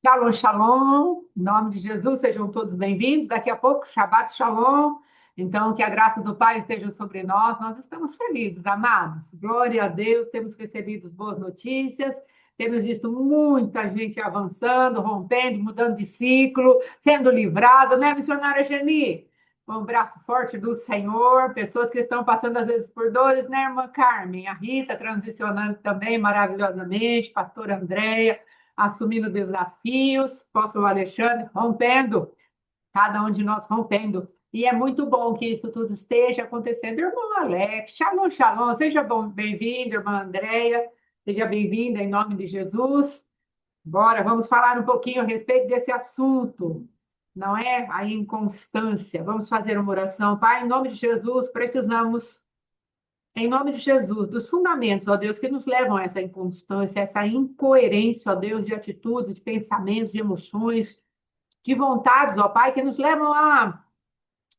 Shalom, shalom, em nome de Jesus, sejam todos bem-vindos. Daqui a pouco, Shabbat Shalom. Então, que a graça do Pai esteja sobre nós. Nós estamos felizes, amados. Glória a Deus, temos recebido boas notícias, temos visto muita gente avançando, rompendo, mudando de ciclo, sendo livrada, né, missionária Geni? Um braço forte do Senhor, pessoas que estão passando às vezes por dores, né, irmã Carmen? A Rita transicionando também maravilhosamente, pastora Andréia assumindo desafios, apóstolo Alexandre rompendo, cada um de nós rompendo. E é muito bom que isso tudo esteja acontecendo. Irmão Alex, shalom, shalom, seja bem-vindo, irmã Andréia, seja bem-vinda em nome de Jesus. Bora, vamos falar um pouquinho a respeito desse assunto, não é? A inconstância. Vamos fazer uma oração. Pai, em nome de Jesus, precisamos em nome de Jesus, dos fundamentos, ó Deus, que nos levam a essa inconstância, essa incoerência, ó Deus, de atitudes, de pensamentos, de emoções, de vontades, ó Pai, que nos levam a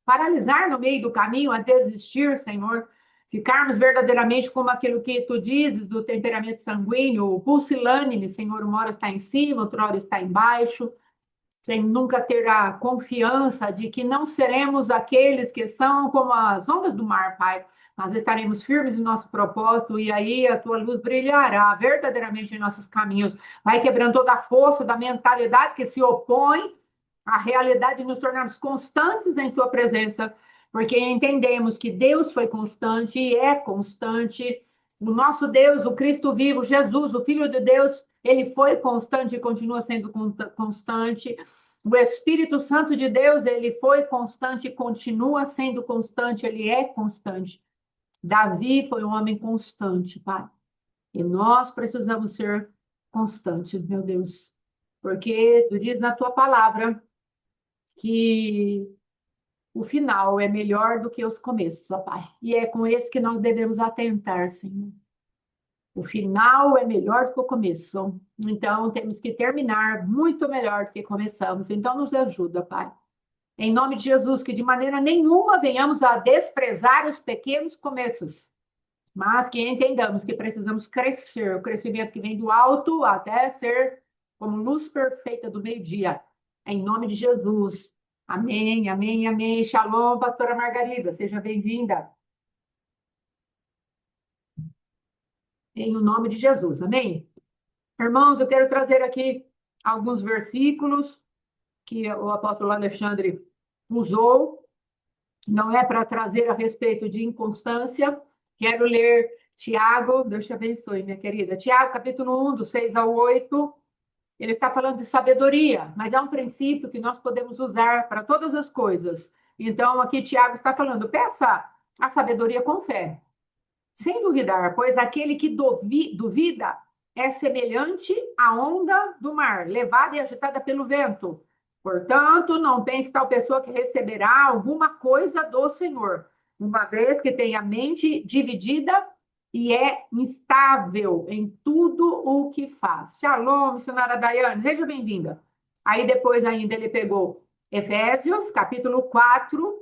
paralisar no meio do caminho, a desistir, Senhor, ficarmos verdadeiramente como aquilo que tu dizes do temperamento sanguíneo, o pusilânime, Senhor, uma hora está em cima, outra hora está embaixo, sem nunca ter a confiança de que não seremos aqueles que são como as ondas do mar, Pai. Nós estaremos firmes no nosso propósito e aí a tua luz brilhará verdadeiramente em nossos caminhos. Vai quebrando toda a força da mentalidade que se opõe à realidade de nos tornarmos constantes em tua presença, porque entendemos que Deus foi constante e é constante. O nosso Deus, o Cristo vivo, Jesus, o Filho de Deus, ele foi constante e continua sendo constante. O Espírito Santo de Deus, ele foi constante e continua sendo constante, ele é constante. Davi foi um homem constante, Pai. E nós precisamos ser constantes, meu Deus. Porque tu diz na tua palavra que o final é melhor do que os começos, ó Pai. E é com esse que nós devemos atentar, Senhor. O final é melhor do que o começo. Então, temos que terminar muito melhor do que começamos. Então, nos ajuda, Pai. Em nome de Jesus, que de maneira nenhuma venhamos a desprezar os pequenos começos, mas que entendamos que precisamos crescer, o crescimento que vem do alto até ser como luz perfeita do meio-dia. Em nome de Jesus. Amém, amém, amém. Shalom, pastora Margarida, seja bem-vinda. Em o nome de Jesus, amém? Irmãos, eu quero trazer aqui alguns versículos que o apóstolo Alexandre usou, não é para trazer a respeito de inconstância. Quero ler Tiago, Deus te abençoe, minha querida. Tiago, capítulo 1, do 6 ao 8. Ele está falando de sabedoria, mas é um princípio que nós podemos usar para todas as coisas. Então, aqui Tiago está falando, peça a sabedoria com fé, sem duvidar, pois aquele que duvida é semelhante à onda do mar, levada e agitada pelo vento. Portanto, não pense tal pessoa que receberá alguma coisa do Senhor, uma vez que tem a mente dividida e é instável em tudo o que faz. Shalom, missionária Daiane, seja bem-vinda. Aí depois ainda ele pegou Efésios, capítulo 4,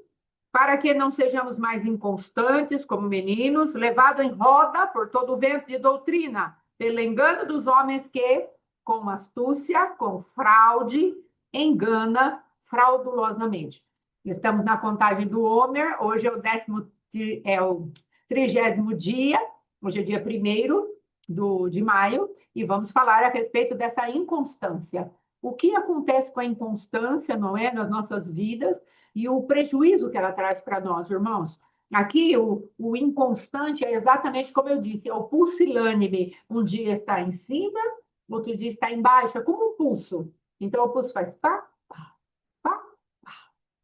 para que não sejamos mais inconstantes como meninos, levados em roda por todo o vento de doutrina, pelo engano dos homens que, com astúcia, com fraude, engana fraudulosamente. Estamos na contagem do Homer, hoje é o 30º dia, hoje é dia 1º de maio, e vamos falar a respeito dessa inconstância. O que acontece com a inconstância, não é, nas nossas vidas, e o prejuízo que ela traz para nós, irmãos. Aqui, o inconstante é exatamente como eu disse, é o pulsilânime. Um dia está em cima, outro dia está embaixo, é como um pulso. Então, o pulso faz pá, pá, pá, pá.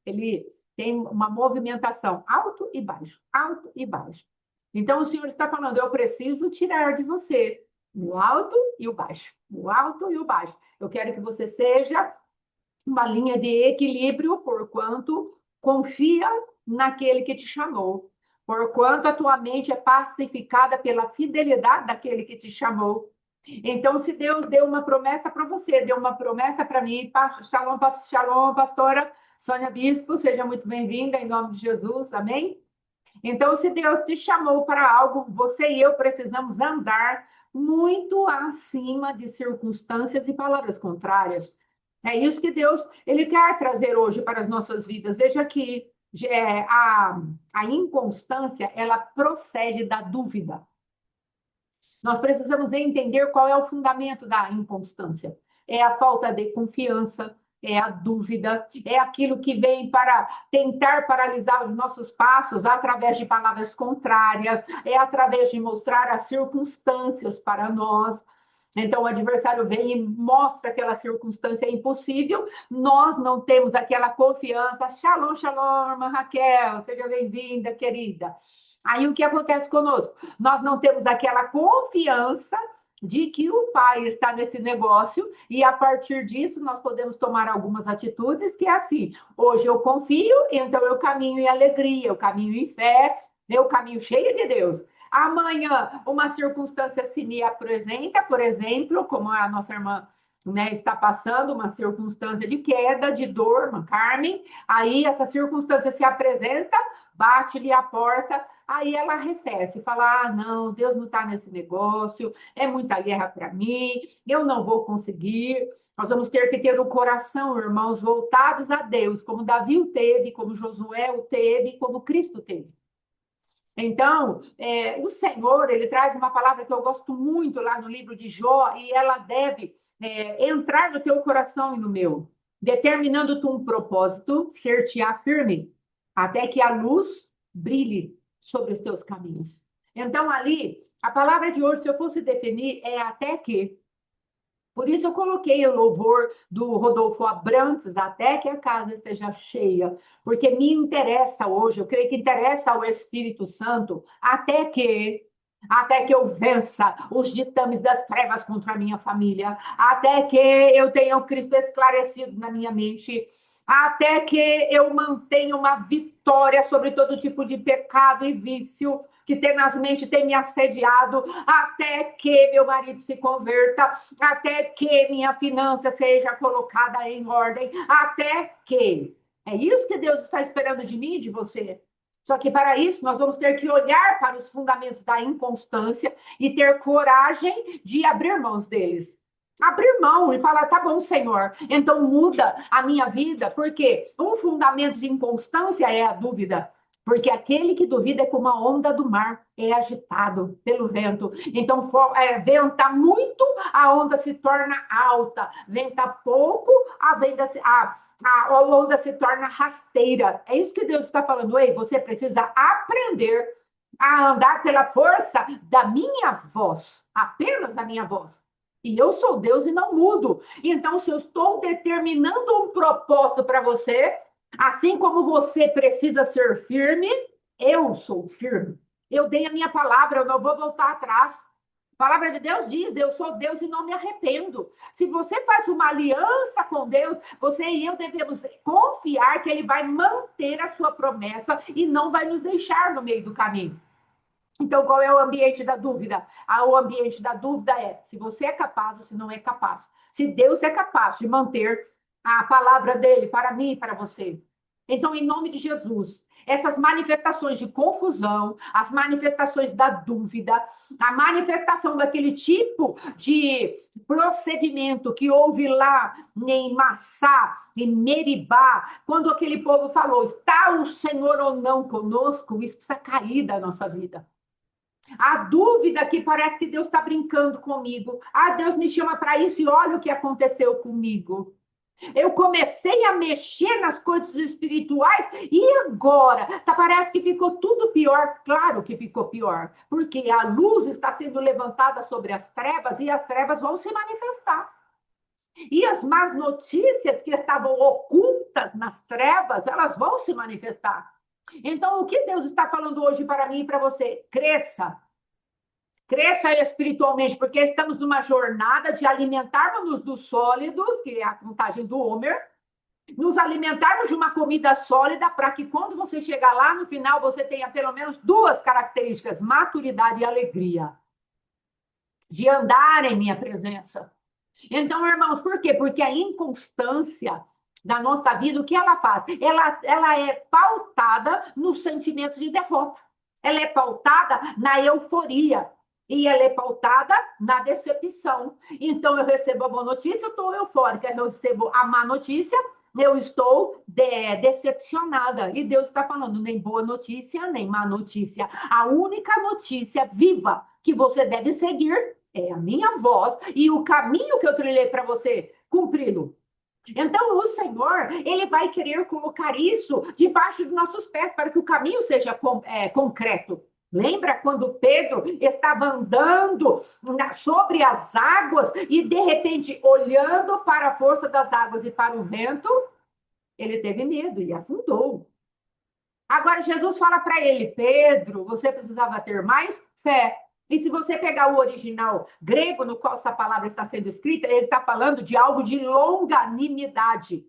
Ele tem uma movimentação alto e baixo, alto e baixo. Então, o Senhor está falando, eu preciso tirar de você o alto e o baixo, o alto e o baixo. Eu quero que você seja uma linha de equilíbrio, porquanto confia naquele que te chamou, porquanto a tua mente é pacificada pela fidelidade daquele que te chamou. Então, se Deus deu uma promessa para você, deu uma promessa para mim, shalom, shalom, pastora Sônia Bispo, seja muito bem-vinda em nome de Jesus, amém? Então, se Deus te chamou para algo, você e eu precisamos andar muito acima de circunstâncias e palavras contrárias. É isso que Deus ele quer trazer hoje para as nossas vidas. Veja que a inconstância, ela procede da dúvida. Nós precisamos entender qual é o fundamento da inconstância. É a falta de confiança, é a dúvida, é aquilo que vem para tentar paralisar os nossos passos através de palavras contrárias, é através de mostrar as circunstâncias para nós. Então, o adversário vem e mostra aquela circunstância impossível, nós não temos aquela confiança. Shalom, shalom, irmã Raquel, seja bem-vinda, querida. Aí o que acontece conosco? Nós não temos aquela confiança de que o Pai está nesse negócio e a partir disso nós podemos tomar algumas atitudes que é assim, hoje eu confio, então eu caminho em alegria, eu caminho em fé, eu caminho cheio de Deus. Amanhã uma circunstância se me apresenta, por exemplo, como a nossa irmã, né, está passando uma circunstância de queda, de dor, uma Carmen, aí essa circunstância se apresenta, bate-lhe a porta, aí ela arrefece, fala: ah, não, Deus não está nesse negócio, é muita guerra para mim, eu não vou conseguir. Nós vamos ter que ter o coração, irmãos, voltados a Deus, como Davi o teve, como Josué o teve, como Cristo teve. Então, o Senhor, ele traz uma palavra que eu gosto muito lá no livro de Jó, e ela deve entrar no teu coração e no meu, determinando-te um propósito, ser-te-á firme, até que a luz brilhe sobre os teus caminhos. Então, ali, a palavra de hoje, se eu fosse definir, é até que. Por isso eu coloquei o louvor do Rodolfo Abrantes, até que a casa esteja cheia, porque me interessa hoje, eu creio que interessa ao Espírito Santo, até que eu vença os ditames das trevas contra a minha família, até que eu tenha o Cristo esclarecido na minha mente, até que eu mantenha uma vitória sobre todo tipo de pecado e vício que tenazmente tem me assediado, até que meu marido se converta, até que minha finança seja colocada em ordem, até que. É isso que Deus está esperando de mim e de você. Só que para isso nós vamos ter que olhar para os fundamentos da inconstância e ter coragem de abrir mãos deles. Abrir mão e falar: tá bom, Senhor, então muda a minha vida, porque um fundamento de inconstância é a dúvida. Porque aquele que duvida é como a onda do mar, é agitado pelo vento. Então, venta muito, a onda se torna alta. Venta pouco, a onda se torna rasteira. É isso que Deus está falando. Ei, você precisa aprender a andar pela força da minha voz, apenas da minha voz. E eu sou Deus e não mudo. Então, se eu estou determinando um propósito para você, assim como você precisa ser firme, eu sou firme. Eu dei a minha palavra, eu não vou voltar atrás. A palavra de Deus diz: eu sou Deus e não me arrependo. Se você faz uma aliança com Deus, você e eu devemos confiar que Ele vai manter a sua promessa e não vai nos deixar no meio do caminho. Então, qual é o ambiente da dúvida? O ambiente da dúvida é se você é capaz ou se não é capaz. Se Deus é capaz de manter a palavra dele para mim e para você. Então, em nome de Jesus, essas manifestações de confusão, as manifestações da dúvida, a manifestação daquele tipo de procedimento que houve lá em Massá, em Meribá, quando aquele povo falou: está o Senhor ou não conosco? Isso precisa cair da nossa vida. A dúvida que parece que Deus está brincando comigo. Ah, Deus me chama para isso e olha o que aconteceu comigo. Eu comecei a mexer nas coisas espirituais e agora parece que ficou tudo pior. Claro que ficou pior, porque a luz está sendo levantada sobre as trevas e as trevas vão se manifestar. E as más notícias que estavam ocultas nas trevas, elas vão se manifestar. Então, o que Deus está falando hoje para mim e para você? Cresça. Cresça espiritualmente, porque estamos numa jornada de alimentarmos dos sólidos, que é a contagem do Homer, nos alimentarmos de uma comida sólida para que quando você chegar lá no final você tenha pelo menos duas características: maturidade e alegria de andar em minha presença. Então, irmãos, por quê? Porque a inconstância da nossa vida, o que ela faz? Ela é pautada no sentimento de derrota. Ela é pautada na euforia. E ela é pautada na decepção. Então, eu recebo a boa notícia, eu estou eufórica. Eu recebo a má notícia, eu estou decepcionada. E Deus está falando, nem boa notícia, nem má notícia. A única notícia viva que você deve seguir é a minha voz e o caminho que eu trilhei para você cumpri-lo. Então, o Senhor, ele vai querer colocar isso debaixo dos nossos pés para que o caminho seja concreto. Lembra quando Pedro estava andando sobre as águas e, de repente, olhando para a força das águas e para o vento, ele teve medo e afundou. Agora, Jesus fala para ele: Pedro, você precisava ter mais fé. E se você pegar o original grego no qual essa palavra está sendo escrita, ele está falando de algo de longanimidade.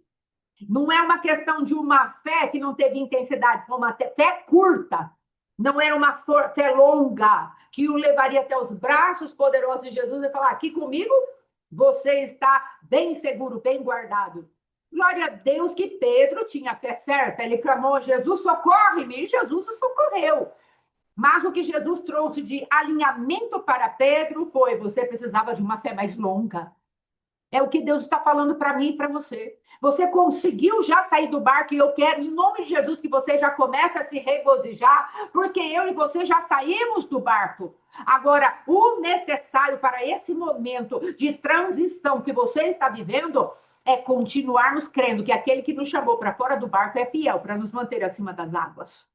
Não é uma questão de uma fé que não teve intensidade, foi uma fé curta. Não era uma fé longa, que o levaria até os braços poderosos de Jesus e falar: aqui comigo você está bem seguro, bem guardado. Glória a Deus que Pedro tinha a fé certa. Ele clamou a Jesus: socorre-me, e Jesus o socorreu. Mas o que Jesus trouxe de alinhamento para Pedro foi: você precisava de uma fé mais longa. É o que Deus está falando para mim e para você. Você conseguiu já sair do barco e eu quero, em nome de Jesus, que você já comece a se regozijar, porque eu e você já saímos do barco. Agora, o necessário para esse momento de transição que você está vivendo é continuarmos crendo que aquele que nos chamou para fora do barco é fiel para nos manter acima das águas.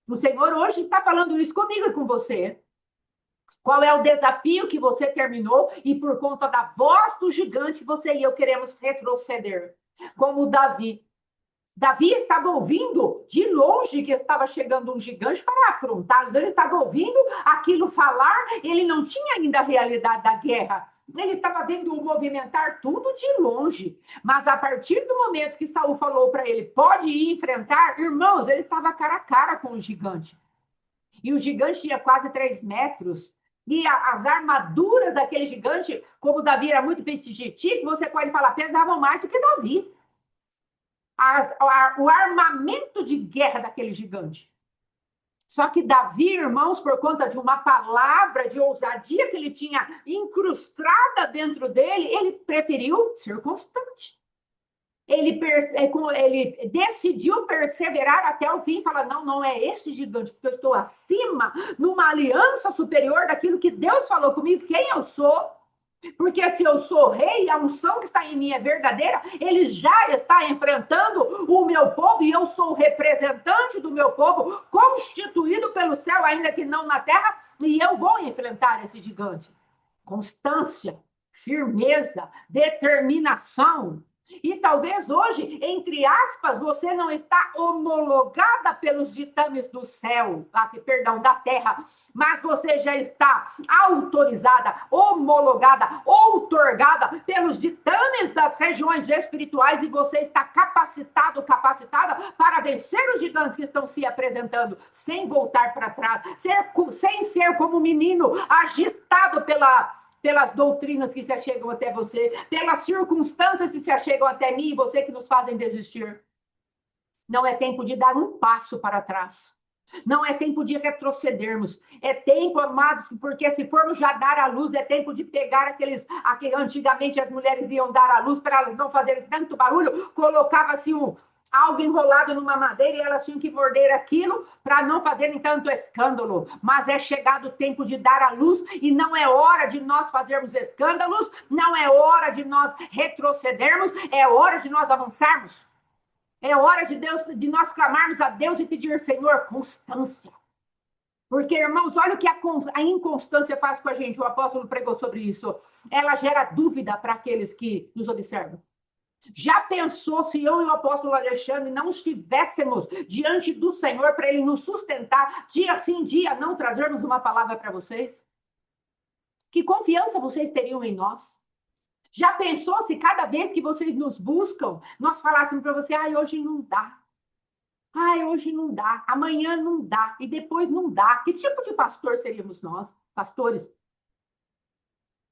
O Senhor hoje está falando isso comigo e com você. Qual é o desafio que você terminou e por conta da voz do gigante você e eu queremos retroceder? Como Davi. Davi estava ouvindo de longe que estava chegando um gigante para afrontá-lo. Ele estava ouvindo aquilo falar, ele não tinha ainda a realidade da guerra. Ele estava vendo o movimentar tudo de longe. Mas a partir do momento que Saul falou para ele, pode ir enfrentar, irmãos, ele estava cara a cara com o gigante. E o gigante tinha quase 3 metros. E as armaduras daquele gigante, como Davi era muito petitico, você pode falar, pesavam mais do que Davi. O armamento de guerra daquele gigante. Só que Davi, irmãos, por conta de uma palavra de ousadia que ele tinha incrustada dentro dele, ele preferiu ser constante. Ele decidiu perseverar até o fim e falar: não, não é esse gigante, porque eu estou acima, numa aliança superior daquilo que Deus falou comigo, quem eu sou. Porque se eu sou rei, a unção que está em mim é verdadeira, ele já está enfrentando o meu povo e eu sou o representante do meu povo, constituído pelo céu, ainda que não na terra, e eu vou enfrentar esse gigante. Constância, firmeza, determinação. E talvez hoje, entre aspas, você não está homologada pelos ditames do céu, perdão, da terra, mas você já está autorizada, homologada, outorgada pelos ditames das regiões espirituais e você está capacitado, capacitada para vencer os gigantes que estão se apresentando, sem voltar para trás, sem ser como um menino agitado pelas doutrinas que se achegam até você, pelas circunstâncias que se achegam até mim e você que nos fazem desistir. Não é tempo de dar um passo para trás. Não é tempo de retrocedermos. É tempo, amados, porque se formos já dar à luz, é tempo de pegar aqueles antigamente as mulheres iam dar à luz para elas não fazerem tanto barulho, colocava-se algo enrolado numa madeira e elas tinham que morder aquilo para não fazerem tanto escândalo. Mas é chegado o tempo de dar à luz e não é hora de nós fazermos escândalos, não é hora de nós retrocedermos, é hora de nós avançarmos. É hora de nós clamarmos a Deus e pedir, Senhor, constância. Porque, irmãos, olha o que a inconstância faz com a gente. O apóstolo pregou sobre isso. Ela gera dúvida para aqueles que nos observam. Já pensou se eu e o apóstolo Alexandre não estivéssemos diante do Senhor para ele nos sustentar, dia sim, dia, não trazermos uma palavra para vocês? Que confiança vocês teriam em nós? Já pensou se cada vez que vocês nos buscam, nós falássemos para você: ai, hoje não dá. Ai, hoje não dá. Amanhã não dá. E depois não dá. Que tipo de pastor seríamos nós, pastores?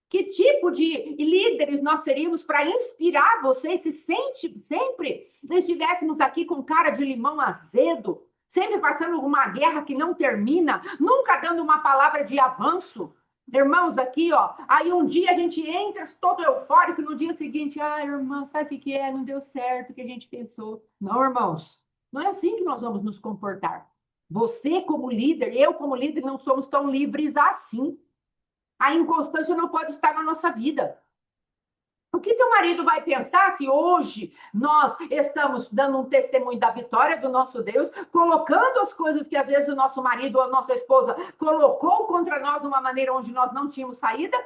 Que tipo de líderes nós seríamos para inspirar vocês se sempre estivéssemos aqui com cara de limão azedo, sempre passando uma guerra que não termina, nunca dando uma palavra de avanço? Irmãos, aqui, ó, aí um dia a gente entra todo eufórico, no dia seguinte, irmã, sabe o que que é? Não deu certo o que a gente pensou. Não, irmãos, não é assim que nós vamos nos comportar. Você como líder, eu como líder, não somos tão livres assim. A inconstância não pode estar na nossa vida. O que teu marido vai pensar se hoje nós estamos dando um testemunho da vitória do nosso Deus, colocando as coisas que às vezes o nosso marido ou a nossa esposa colocou contra nós de uma maneira onde nós não tínhamos saída,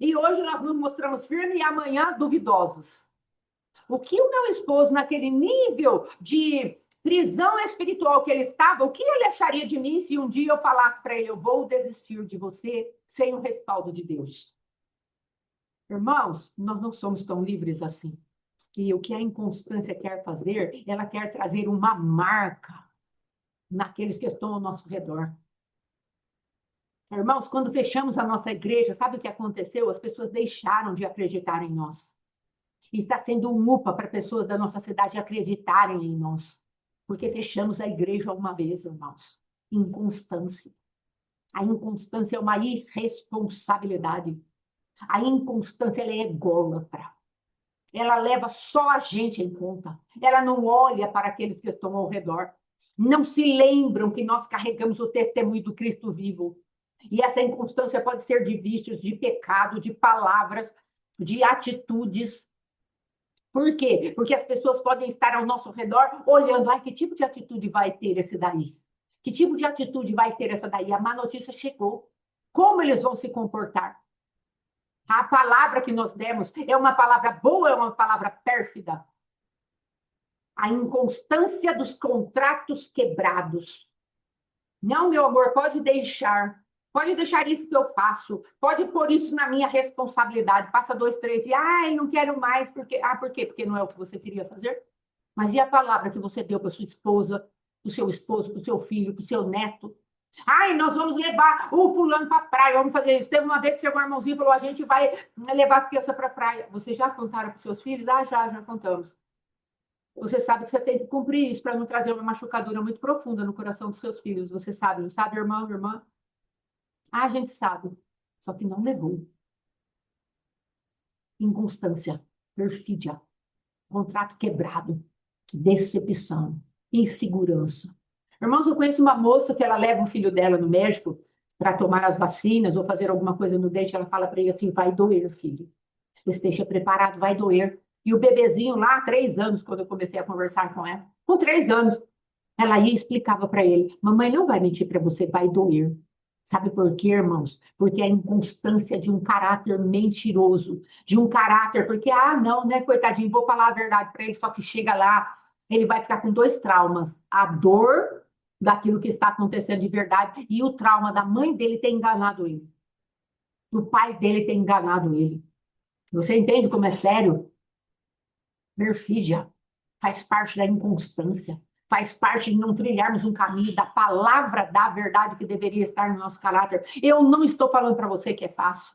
e hoje nós nos mostramos firmes e amanhã duvidosos? O que o meu esposo, naquele nível de prisão espiritual que ele estava, o que ele acharia de mim se um dia eu falasse para ele, eu vou desistir de você sem o respaldo de Deus? Irmãos, nós não somos tão livres assim. E o que a inconstância quer fazer, ela quer trazer uma marca naqueles que estão ao nosso redor. Irmãos, quando fechamos a nossa igreja, sabe o que aconteceu? As pessoas deixaram de acreditar em nós. E está sendo um UPA para pessoas da nossa cidade acreditarem em nós. Porque fechamos a igreja uma vez, irmãos. Inconstância. A inconstância é uma irresponsabilidade. A inconstância ela é ególatra. Ela leva só a gente em conta. Ela não olha para aqueles que estão ao redor. Não se lembram que nós carregamos o testemunho do Cristo vivo. E essa inconstância pode ser de vícios, de pecado, de palavras, de atitudes. Por quê? Porque as pessoas podem estar ao nosso redor olhando, que tipo de atitude vai ter esse daí? Que tipo de atitude vai ter essa daí? A má notícia chegou. Como eles vão se comportar? A palavra que nós demos é uma palavra boa, é uma palavra pérfida? A inconstância dos contratos quebrados. Não, meu amor, pode deixar. Pode deixar isso que eu faço. Pode pôr isso na minha responsabilidade. Passa 2, 3 e, não quero mais. Porque... por quê? Porque não é o que você queria fazer? Mas e a palavra que você deu para sua esposa, para o seu esposo, para o seu filho, para o seu neto? Nós vamos levar o fulano para a praia, vamos fazer isso. Teve uma vez que chegou um irmãozinho e falou, a gente vai levar as crianças para a praia. Vocês já contaram para os seus filhos? Já contamos. Você sabe que você tem que cumprir isso para não trazer uma machucadura muito profunda no coração dos seus filhos. Você sabe, não sabe, irmão, irmã? A gente sabe. Só que não levou. Inconstância, perfídia, contrato quebrado, decepção, insegurança. Irmãos, eu conheço uma moça que ela leva o filho dela no médico para tomar as vacinas ou fazer alguma coisa no dente. Ela fala para ele assim: vai doer, filho. Esteja preparado, vai doer. E o bebezinho lá, 3 anos, quando eu comecei a conversar com ela, com 3 anos, ela ia e explicava para ele: mamãe não vai mentir para você, vai doer. Sabe por quê, irmãos? Porque a inconstância de um caráter mentiroso, de um caráter, porque, não, né, coitadinho, vou falar a verdade para ele, só que chega lá, ele vai ficar com 2 traumas: a dor daquilo que está acontecendo de verdade e o trauma da mãe dele ter enganado ele, do pai dele ter enganado ele. Você entende como é sério? Perfídia faz parte da inconstância, faz parte de não trilharmos um caminho da palavra da verdade que deveria estar no nosso caráter. Eu não estou falando para você que é fácil.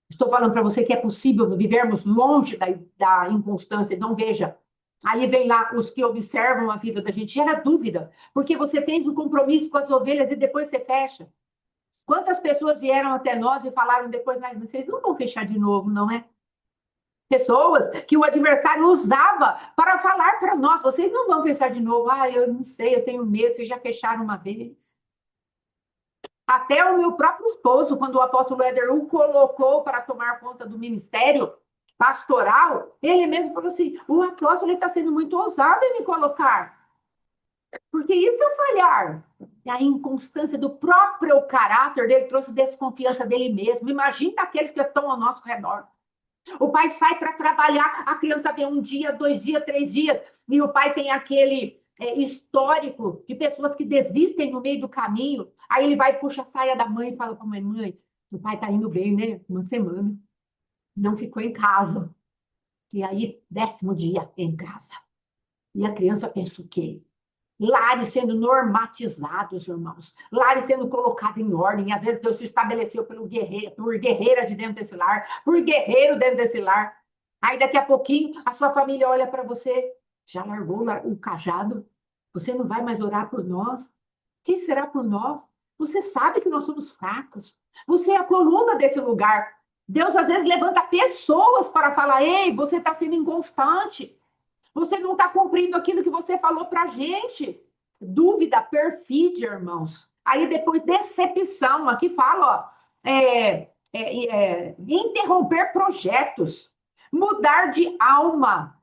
Estou falando para você que é possível vivermos longe da inconstância. Então, veja, aí vem lá os que observam a vida da gente. Gera dúvida, porque você fez um compromisso com as ovelhas e depois você fecha. Quantas pessoas vieram até nós e falaram depois, mas vocês não vão fechar de novo, não é? Pessoas que o adversário usava para falar para nós: vocês não vão fechar de novo. Eu não sei, eu tenho medo, vocês já fecharam uma vez. Até o meu próprio esposo, quando o apóstolo Éder o colocou para tomar conta do ministério pastoral, ele mesmo falou assim: o apóstolo está sendo muito ousado em me colocar. Porque isso é o falhar. A inconstância do próprio caráter dele trouxe desconfiança dele mesmo. Imagina aqueles que estão ao nosso redor. O pai sai para trabalhar, a criança vem 1 dia, 2 dias, 3 dias, e o pai tem aquele histórico de pessoas que desistem no meio do caminho. Aí ele vai, puxa a saia da mãe e fala para a mãe: mãe, o pai está indo bem, né? Uma semana. Não ficou em casa. E aí, 10º dia em casa. E a criança pensa o quê? Lares sendo normatizados, irmãos. Lares sendo colocados em ordem. Às vezes Deus se estabeleceu por guerreiras de dentro desse lar, por guerreiro dentro desse lar. Aí daqui a pouquinho a sua família olha para você: já largou o cajado? Você não vai mais orar por nós? Quem será por nós? Você sabe que nós somos fracos. Você é a coluna desse lugar. Deus às vezes levanta pessoas para falar: ei, você está sendo inconstante. Você não está cumprindo aquilo que você falou para a gente. Dúvida, perfídia, irmãos. Aí depois, decepção. Aqui fala, ó, interromper projetos, mudar de alma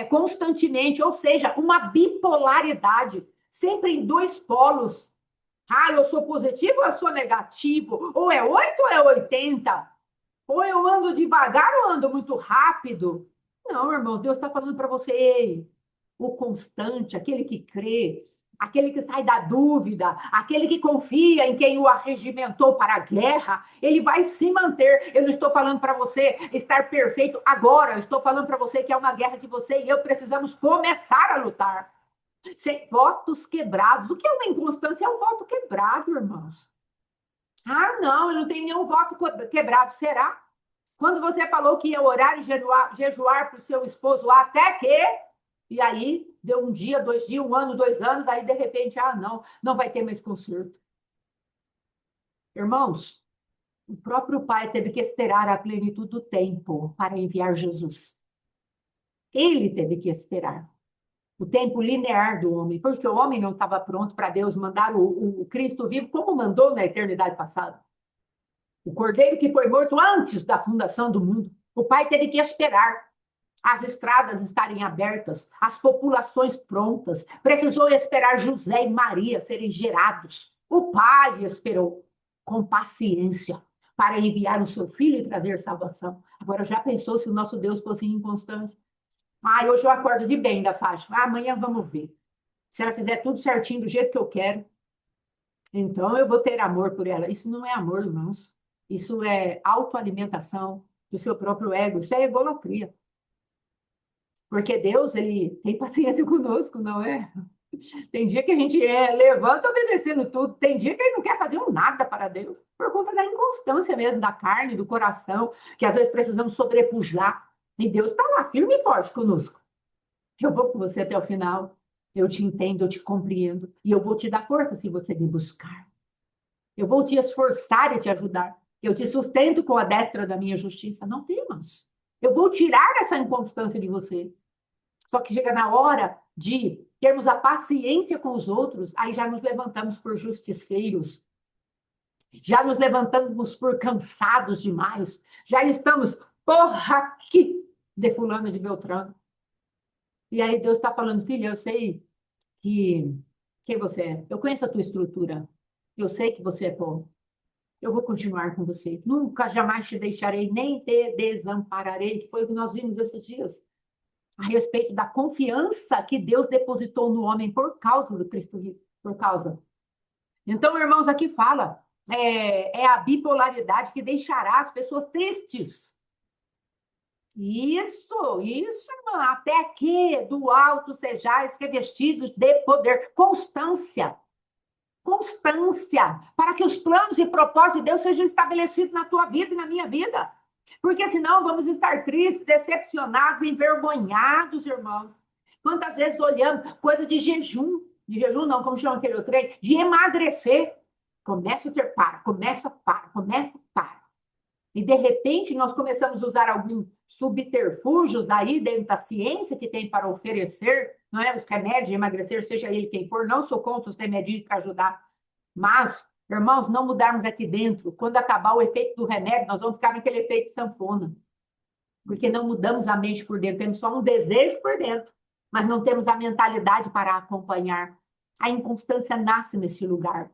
constantemente, ou seja, uma bipolaridade, sempre em dois polos. Ah, eu sou positivo ou eu sou negativo? Ou é 8 ou é 80? Ou eu ando devagar ou ando muito rápido? Não, irmão, Deus está falando para você, ei, o constante, aquele que crê, aquele que sai da dúvida, aquele que confia em quem o arregimentou para a guerra, ele vai se manter. Eu não estou falando para você estar perfeito agora, eu estou falando para você que é uma guerra que você e eu precisamos começar a lutar. Sem votos quebrados. O que é uma inconstância? É um voto quebrado, irmãos. Ah, não, eu não tenho nenhum voto quebrado. Será? Quando você falou que ia orar e jejuar para o seu esposo até que. E aí, deu um dia, 2 dias, 1 ano, 2 anos, aí de repente, ah, não, não vai ter mais conserto. Irmãos, o próprio Pai teve que esperar a plenitude do tempo para enviar Jesus. Ele teve que esperar o tempo linear do homem, porque o homem não estava pronto para Deus mandar o Cristo vivo, como mandou na eternidade passada. O cordeiro que foi morto antes da fundação do mundo. O Pai teve que esperar as estradas estarem abertas, as populações prontas. Precisou esperar José e Maria serem gerados. O Pai esperou com paciência para enviar o seu filho e trazer salvação. Agora, já pensou se o nosso Deus fosse inconstante? Ah, hoje eu acordo de bem da faixa. Ah, amanhã vamos ver. Se ela fizer tudo certinho do jeito que eu quero, então eu vou ter amor por ela. Isso não é amor, irmãos. Isso é autoalimentação do seu próprio ego. Isso é egolatria. Porque Deus, ele tem paciência conosco, não é? Tem dia que a gente levanta obedecendo tudo. Tem dia que ele não quer fazer um nada para Deus. Por conta da inconstância mesmo, da carne, do coração, que às vezes precisamos sobrepujar. E Deus está lá, firme e forte conosco. Eu vou com você até o final. Eu te entendo, eu te compreendo. E eu vou te dar força se você me buscar. Eu vou te esforçar e te ajudar. Eu te sustento com a destra da minha justiça. Não temas. Eu vou tirar essa inconstância de você. Só que chega na hora de termos a paciência com os outros, aí já nos levantamos por justiceiros. Já nos levantamos por cansados demais. Já estamos, porra, aqui, de fulano de Beltrano. E aí Deus está falando, filha, eu sei que quem você é. Eu conheço a tua estrutura. Eu sei que você é bom. Eu vou continuar com você. Nunca, jamais te deixarei, nem te desampararei, que foi o que nós vimos esses dias. A respeito da confiança que Deus depositou no homem por causa do Cristo vivo. Por causa. Então, irmãos, aqui fala, é a bipolaridade que deixará as pessoas tristes. Isso, irmã. Até que do alto sejais revestidos de poder. Constância. Constância. Para que os planos e propósitos de Deus sejam estabelecidos na tua vida e na minha vida. Porque senão vamos estar tristes, decepcionados, envergonhados, irmãos. Quantas vezes olhamos coisa de jejum não, como chama aquele outro aí? De emagrecer. Começa a ter começa, para. E, de repente, nós começamos a usar alguns subterfúgios aí dentro da ciência que tem para oferecer, não é? Os remédios de emagrecer, seja ele quem for, não sou contra os remédios para ajudar. Mas, irmãos, não mudarmos aqui dentro. Quando acabar o efeito do remédio, nós vamos ficar naquele efeito sanfona. Porque não mudamos a mente por dentro, temos só um desejo por dentro, mas não temos a mentalidade para acompanhar. A inconstância nasce nesse lugar,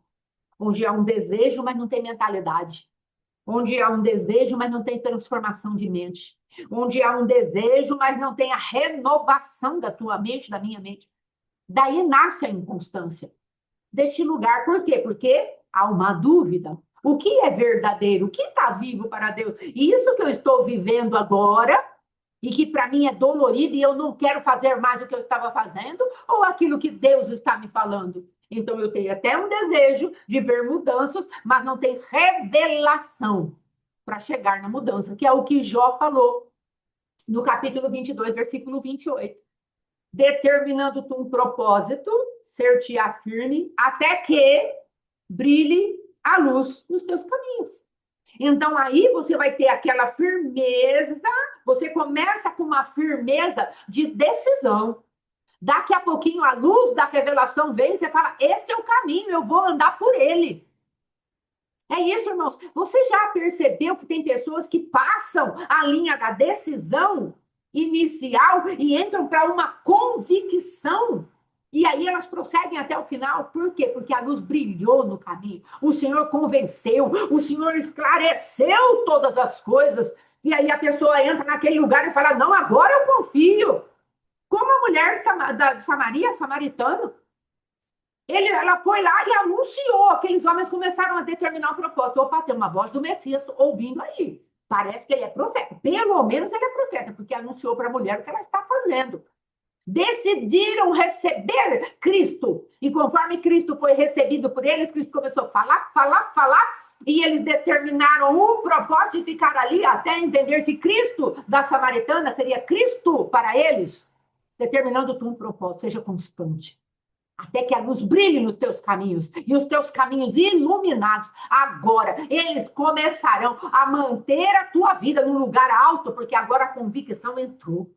onde há um desejo, mas não tem mentalidade. Onde há um desejo, mas não tem transformação de mente. Onde há um desejo, mas não tem a renovação da tua mente, da minha mente. Daí nasce a inconstância. Deste lugar, por quê? Porque há uma dúvida. O que é verdadeiro? O que está vivo para Deus? Isso que eu estou vivendo agora, e que para mim é dolorido e eu não quero fazer mais o que eu estava fazendo, ou aquilo que Deus está me falando? Então, eu tenho até um desejo de ver mudanças, mas não tem revelação para chegar na mudança, que é o que Jó falou no capítulo 22, versículo 28. Determinando tu um propósito, ser-te-á firme, até que brilhe a luz nos teus caminhos. Então, aí você vai ter aquela firmeza, você começa com uma firmeza de decisão. Daqui a pouquinho a luz da revelação vem e você fala: esse é o caminho, eu vou andar por ele. É isso, irmãos. Você já percebeu que tem pessoas que passam a linha da decisão inicial e entram para uma convicção? E aí elas prosseguem até o final. Por quê? Porque a luz brilhou no caminho. O Senhor convenceu, o Senhor esclareceu todas as coisas. E aí a pessoa entra naquele lugar e fala: não, agora eu confio. Como a mulher de Samaria, samaritano, ela foi lá e anunciou. Aqueles homens começaram a determinar o propósito. Opa, tem uma voz do Messias ouvindo aí. Parece que ele é profeta. Pelo menos ele é profeta, porque anunciou para a mulher o que ela está fazendo. Decidiram receber Cristo. E conforme Cristo foi recebido por eles, Cristo começou a falar, falar, falar. E eles determinaram um propósito de ficar ali até entender se Cristo da Samaritana seria Cristo para eles. Determinando tu um propósito, seja constante. Até que a luz brilhe nos teus caminhos, e os teus caminhos iluminados. Agora, eles começarão a manter a tua vida num lugar alto, porque agora a convicção entrou.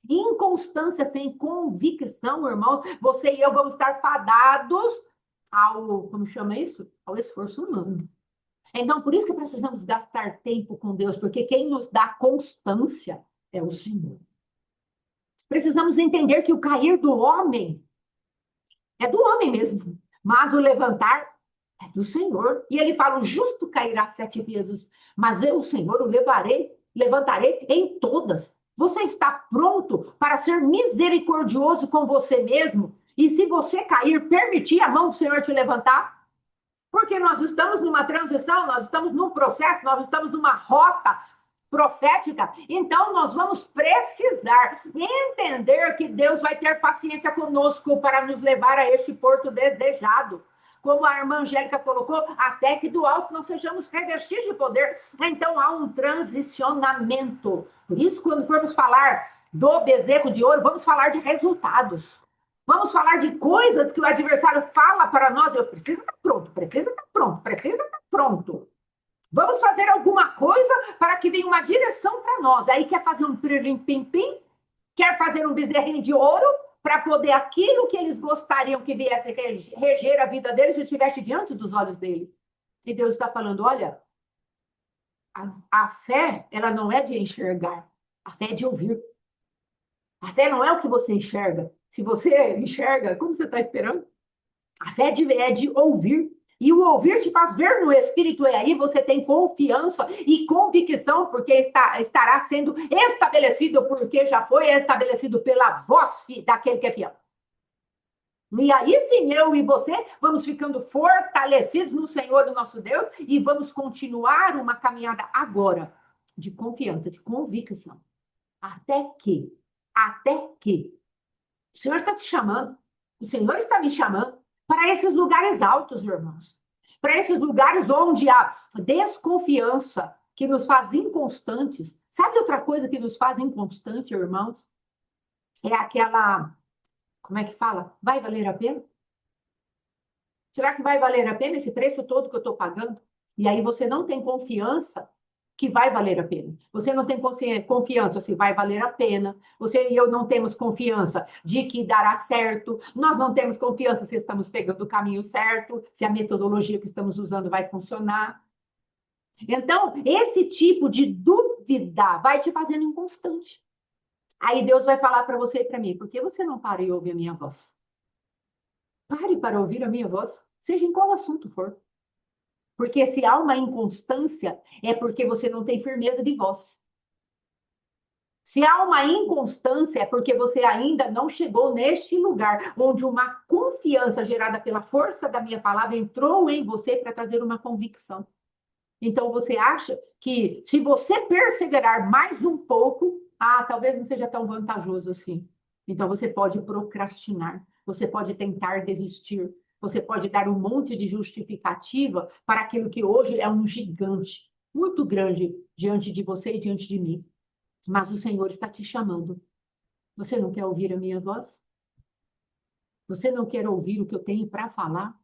Inconstância sem convicção, irmãos, você e eu vamos estar fadados ao, como chama isso? Ao esforço humano. Então, por isso que precisamos gastar tempo com Deus, porque quem nos dá constância é o Senhor. Precisamos entender que o cair do homem é do homem mesmo, mas o levantar é do Senhor. E ele fala: o justo cairá 7 vezes, mas eu, o Senhor, o levantarei em todas. Você está pronto para ser misericordioso com você mesmo? E se você cair, permitir a mão do Senhor te levantar? Porque nós estamos numa transição, nós estamos num processo, nós estamos numa rota profética, então nós vamos precisar entender que Deus vai ter paciência conosco para nos levar a este porto desejado. Como a irmã Angélica colocou, até que do alto não sejamos revestidos de poder. Então há um transicionamento. Por isso, quando formos falar do bezerro de ouro, vamos falar de resultados. Vamos falar de coisas que o adversário fala para nós. Eu preciso estar pronto, preciso estar pronto, preciso estar pronto. Vamos fazer alguma coisa para que venha uma direção para nós. Aí quer fazer um pim-pim, quer fazer um bezerrinho de ouro para poder aquilo que eles gostariam que viesse reger a vida deles estivesse diante dos olhos dele. E Deus está falando: olha, a fé, ela não é de enxergar, a fé é de ouvir. A fé não é o que você enxerga. Se você enxerga, como você está esperando? A fé é de ouvir. E o ouvir te faz ver no Espírito, e aí você tem confiança e convicção, porque estará sendo estabelecido, porque já foi estabelecido pela voz daquele que é fiel. E aí sim, eu e você vamos ficando fortalecidos no Senhor, no nosso Deus, e vamos continuar uma caminhada agora de confiança, de convicção. Até que o Senhor está te chamando, o Senhor está me chamando para esses lugares altos, irmãos. Para esses lugares onde a desconfiança que nos faz inconstantes. Sabe outra coisa que nos faz inconstantes, irmãos? É aquela, como é que fala? Vai valer a pena? Será que vai valer a pena esse preço todo que eu estou pagando? E aí você não tem confiança que vai valer a pena. Você não tem confiança se vai valer a pena. Você e eu não temos confiança de que dará certo. Nós não temos confiança se estamos pegando o caminho certo, se a metodologia que estamos usando vai funcionar. Então, esse tipo de dúvida vai te fazendo inconstante. Aí Deus vai falar para você e para mim: por que você não para e ouve a minha voz? Pare para ouvir a minha voz, seja em qual assunto for. Porque se há uma inconstância, é porque você não tem firmeza de voz. Se há uma inconstância, é porque você ainda não chegou neste lugar onde uma confiança gerada pela força da minha palavra entrou em você para trazer uma convicção. Então você acha que se você perseverar mais um pouco, talvez não seja tão vantajoso assim. Então você pode procrastinar, você pode tentar desistir, você pode dar um monte de justificativa para aquilo que hoje é um gigante, muito grande diante de você e diante de mim. Mas o Senhor está te chamando. Você não quer ouvir a minha voz? Você não quer ouvir o que eu tenho para falar?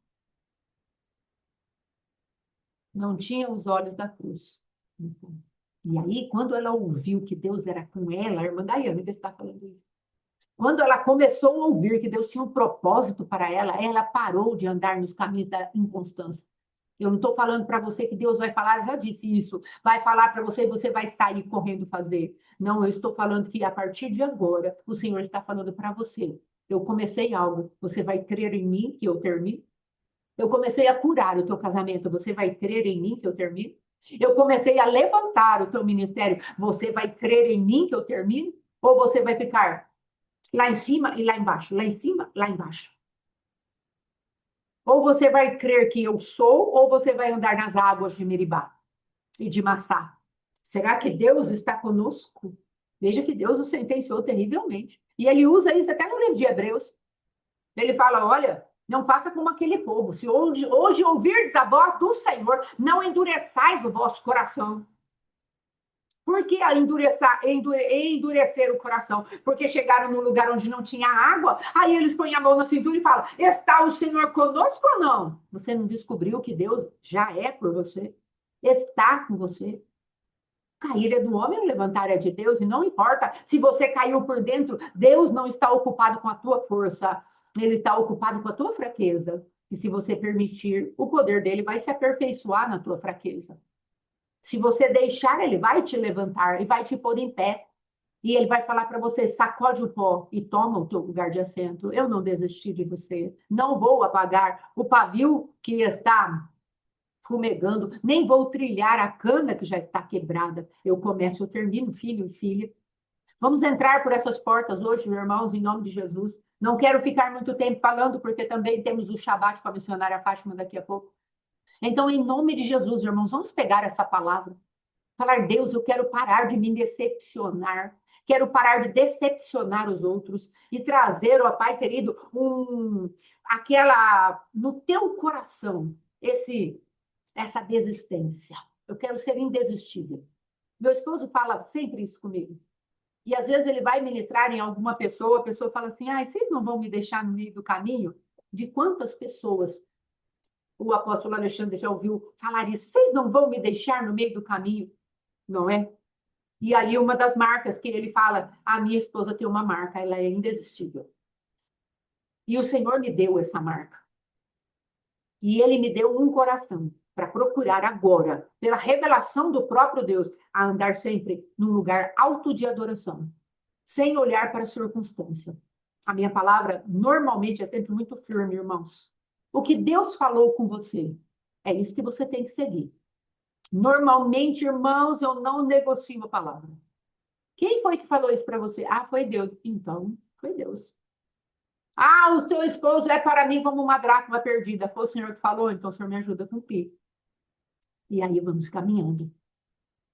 não tinha os olhos da cruz. E aí, quando ela ouviu que Deus era com ela, a irmã Daiane está falando isso. Quando ela começou a ouvir que Deus tinha um propósito para ela parou de andar nos caminhos da inconstância. Eu não estou falando para você que Deus vai falar, eu já disse isso, vai falar para você e você vai sair correndo fazer. Não, eu estou falando que a partir de agora, o Senhor está falando para você. Eu comecei algo, você vai crer em mim que eu termine? Eu comecei a curar o teu casamento, você vai crer em mim que eu termine? Eu comecei a levantar o teu ministério, você vai crer em mim que eu termine? Ou você vai ficar lá em cima e lá embaixo, lá em cima, lá embaixo? Ou você vai crer que eu sou, ou você vai andar nas águas de Meribá e de Massá. Será que Deus está conosco? Veja que Deus o sentenciou terrivelmente. E ele usa isso até no livro de Hebreus. Ele fala: olha, não faça como aquele povo. Se hoje ouvirdes a voz do Senhor, não endureçais o vosso coração. Por que endurecer o coração? Porque chegaram num lugar onde não tinha água, aí eles põem a mão na cintura e falam: está o Senhor conosco ou não? Você não descobriu que Deus já é por você? Está com você. Cair é do homem, o levantar é de Deus, e não importa se você caiu por dentro, Deus não está ocupado com a tua força, ele está ocupado com a tua fraqueza. E se você permitir, o poder dele vai se aperfeiçoar na tua fraqueza. Se você deixar, ele vai te levantar e vai te pôr em pé. E ele vai falar para você: sacode o pó e toma o teu lugar de assento. Eu não desisti de você. Não vou apagar o pavio que está fumegando, nem vou trilhar a cana que já está quebrada. Eu começo, eu termino, filho e filha. Vamos entrar por essas portas hoje, meus irmãos, em nome de Jesus. Não quero ficar muito tempo falando, porque também temos o Shabat com a missionária Fátima daqui a pouco. Então, em nome de Jesus, irmãos, vamos pegar essa palavra. Falar: Deus, eu quero parar de me decepcionar. Quero parar de decepcionar os outros e trazer, ó Pai querido, no teu coração, essa desistência. Eu quero ser indesistível. Meu esposo fala sempre isso comigo. E às vezes ele vai ministrar em alguma pessoa, a pessoa fala assim: ah, vocês não vão me deixar no meio do caminho? De quantas pessoas o apóstolo Alexandre já ouviu falar isso? Vocês não vão me deixar no meio do caminho? Não é? E aí uma das marcas que ele fala: a minha esposa tem uma marca, ela é indesistível. E o Senhor me deu essa marca. E ele me deu um coração para procurar agora, pela revelação do próprio Deus, a andar sempre num lugar alto de adoração, sem olhar para a circunstância. A minha palavra normalmente é sempre muito firme, irmãos. O que Deus falou com você, é isso que você tem que seguir. Normalmente, irmãos, eu não negocio a palavra. Quem foi que falou isso para você? Ah, foi Deus. Então, foi Deus. Ah, o seu esposo é para mim como uma dracma perdida. Foi o Senhor que falou, então o Senhor me ajuda a cumprir. E aí vamos caminhando.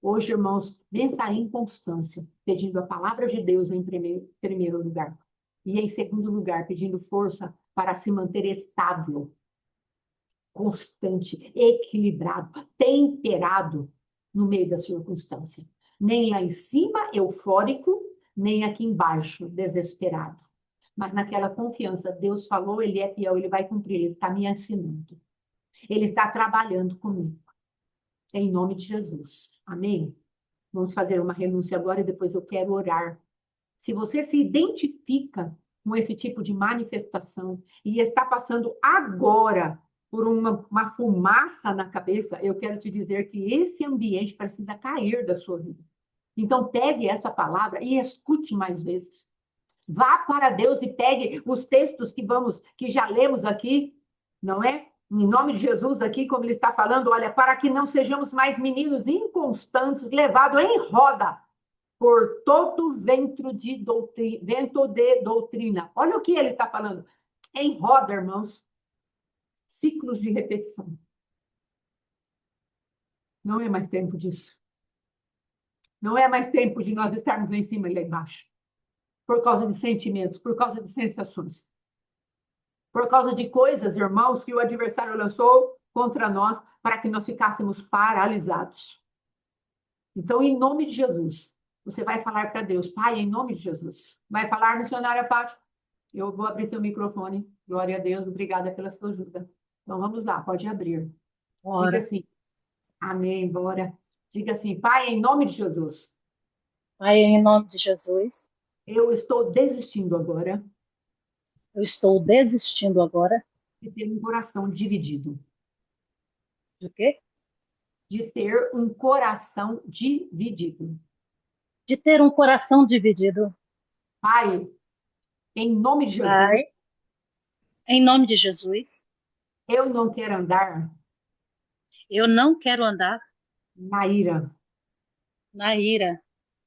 Hoje, irmãos, vença a inconstância, pedindo a palavra de Deus em primeiro lugar. E em segundo lugar, pedindo força para se manter estável, constante, equilibrado, temperado no meio da circunstância. Nem lá em cima, eufórico, nem aqui embaixo, desesperado. Mas naquela confiança, Deus falou, ele é fiel, ele vai cumprir, ele está me ensinando. Ele está trabalhando comigo. Em nome de Jesus. Amém? Vamos fazer uma renúncia agora e depois eu quero orar. Se você se identifica com esse tipo de manifestação e está passando agora por uma fumaça na cabeça, eu quero te dizer que esse ambiente precisa cair da sua vida. Então, pegue essa palavra e escute mais vezes. Vá para Deus e pegue os textos que já lemos aqui, não é? Em nome de Jesus, aqui, como ele está falando, olha, para que não sejamos mais meninos inconstantes, levados em roda por todo vento de doutrina. Olha o que ele está falando. Em roda, irmãos, ciclos de repetição. Não é mais tempo disso. Não é mais tempo de nós estarmos lá em cima e lá embaixo. Por causa de sentimentos, por causa de sensações. Por causa de coisas, irmãos, que o adversário lançou contra nós para que nós ficássemos paralisados. Então, em nome de Jesus, você vai falar para Deus: Pai, em nome de Jesus. Vai falar, missionária Fátima? Eu vou abrir seu microfone. Glória a Deus, obrigada pela sua ajuda. Então, vamos lá, pode abrir. Diga Ora, assim: Amém. Bora. Diga assim, Pai, em nome de Jesus, Pai, em nome de Jesus, eu estou desistindo agora eu estou desistindo agora de ter um coração dividido, de quê? de ter um coração dividido. De ter um coração dividido. Pai, em nome de Jesus, Pai, em nome de Jesus, eu não quero andar eu não quero andar na ira, na ira,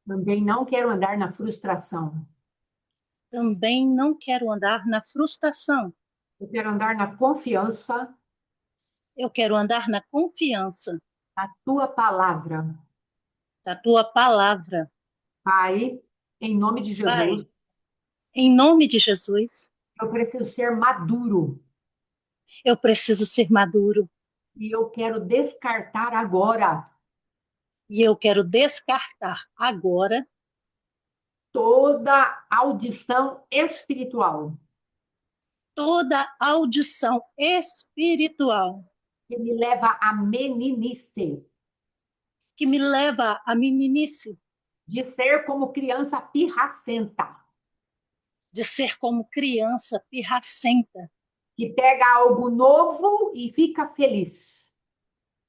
também não quero andar na frustração. também não quero andar na frustração. Eu quero andar na confiança Eu quero andar na confiança na tua palavra. da tua palavra. Pai, em nome de Jesus, Pai, em nome de Jesus, eu preciso ser maduro eu preciso ser maduro e eu quero descartar agora e eu quero descartar agora toda audição espiritual toda audição espiritual que me leva à meninice, que me leva à meninice, de ser como criança pirracenta, de ser como criança pirracenta, que pega algo novo e fica feliz.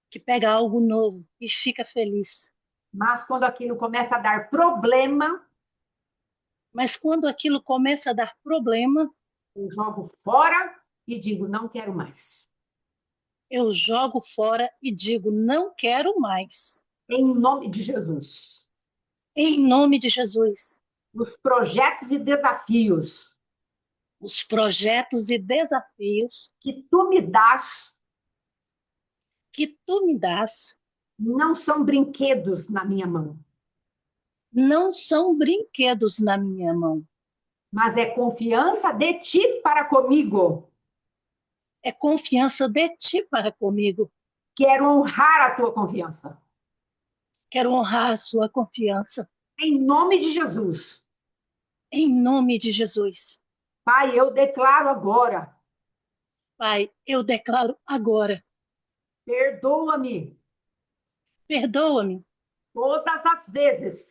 que pega algo novo e fica feliz. Mas quando aquilo começa a dar problema, Mas quando aquilo começa a dar problema, eu jogo fora e digo, não quero mais. eu jogo fora e digo: não quero mais. Em nome de Jesus. Em nome de Jesus, Os projetos e desafios os projetos e desafios que tu me dás que tu me dás não são brinquedos na minha mão, não são brinquedos na minha mão. mas é confiança de ti para comigo. É confiança de ti para comigo. Quero honrar a tua confiança. Quero honrar a sua confiança. Em nome de Jesus. Em nome de Jesus. Pai, eu declaro agora, Pai, eu declaro agora, perdoa-me perdoa-me todas as vezes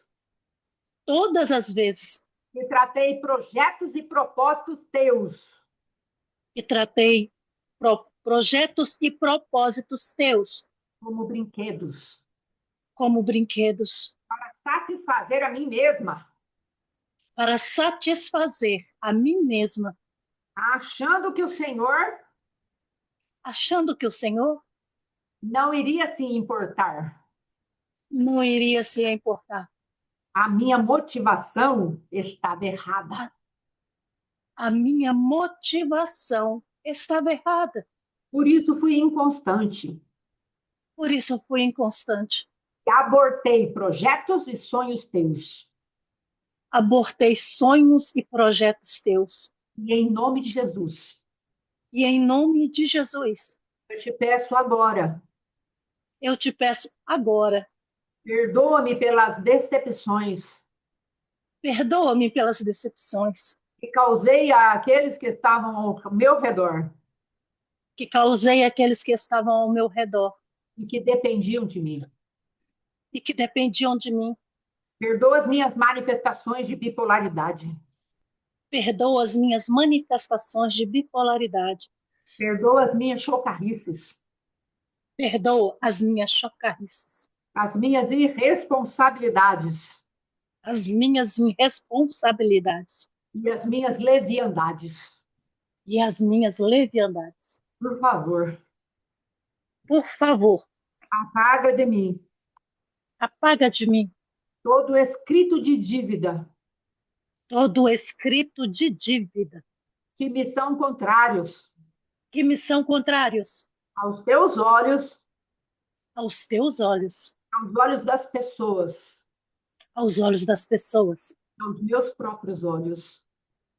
todas as vezes que tratei projetos e propósitos teus que tratei projetos e propósitos teus como brinquedos, como brinquedos para satisfazer a mim mesma, para satisfazer a mim mesma, achando que o Senhor achando que o Senhor não iria se importar. não iria se importar. A minha motivação estava errada. A, a minha motivação estava errada, Por isso fui inconstante. por isso fui inconstante. Abortei projetos e sonhos teus. Abortei sonhos e projetos teus. E em nome de Jesus, E em nome de Jesus, eu te peço agora, eu te peço agora, perdoa-me pelas decepções perdoa-me pelas decepções que causei àqueles que estavam ao meu redor que causei àqueles que estavam ao meu redor e que dependiam de mim. e que dependiam de mim. Perdoa as minhas manifestações de bipolaridade. Perdoa as minhas manifestações de bipolaridade. Perdoa as minhas chocarrices, Perdoa as minhas chocarrices, as minhas irresponsabilidades as minhas irresponsabilidades e as minhas leviandades. e as minhas leviandades. Por favor, Por favor, apaga de mim apaga de mim todo escrito de dívida todo o escrito de dívida que me são contrários que me são contrários aos teus olhos, aos teus olhos, aos olhos das pessoas, aos olhos das pessoas aos meus próprios olhos.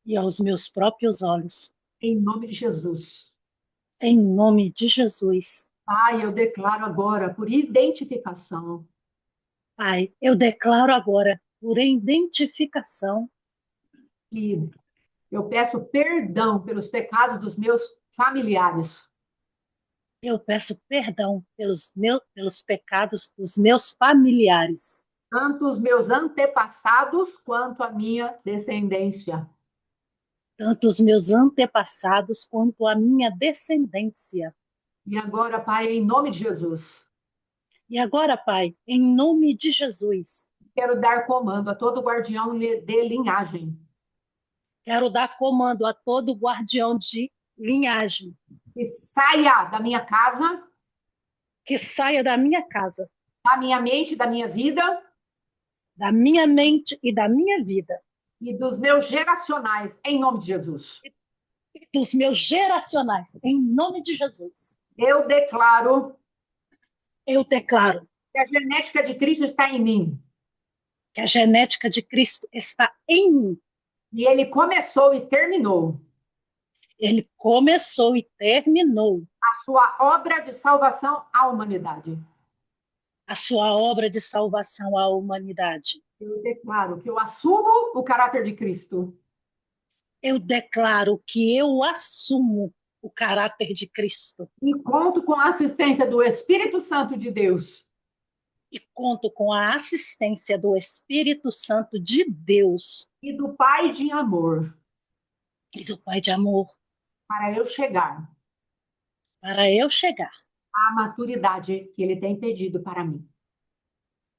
e aos meus próprios olhos. Em nome de Jesus. Em nome de Jesus. Pai, eu declaro agora, por identificação, Pai, eu declaro agora, por identificação, que eu peço perdão pelos pecados dos meus familiares, Eu peço perdão pelos pecados dos meus familiares, tanto os meus antepassados quanto a minha descendência. tanto os meus antepassados quanto a minha descendência. E agora, Pai, em nome de Jesus, E agora, Pai, em nome de Jesus, quero dar comando a todo guardião de linhagem quero dar comando a todo guardião de linhagem que saia da minha casa, que saia da minha casa, da minha mente, da minha vida da minha mente e da minha vida, e dos meus geracionais, em nome de Jesus. e dos meus geracionais, em nome de Jesus. Eu declaro Eu declaro que a genética de Cristo está em mim. que a genética de Cristo está em mim. E ele começou e terminou Ele começou e terminou a sua obra de salvação à humanidade. a sua obra de salvação à humanidade. Eu declaro que eu assumo o caráter de Cristo Eu declaro que eu assumo o caráter de Cristo e conto com a assistência do Espírito Santo de Deus e conto com a assistência do Espírito Santo de Deus e do Pai de amor e do Pai de amor para eu chegar para eu chegar à maturidade que ele tem pedido para mim.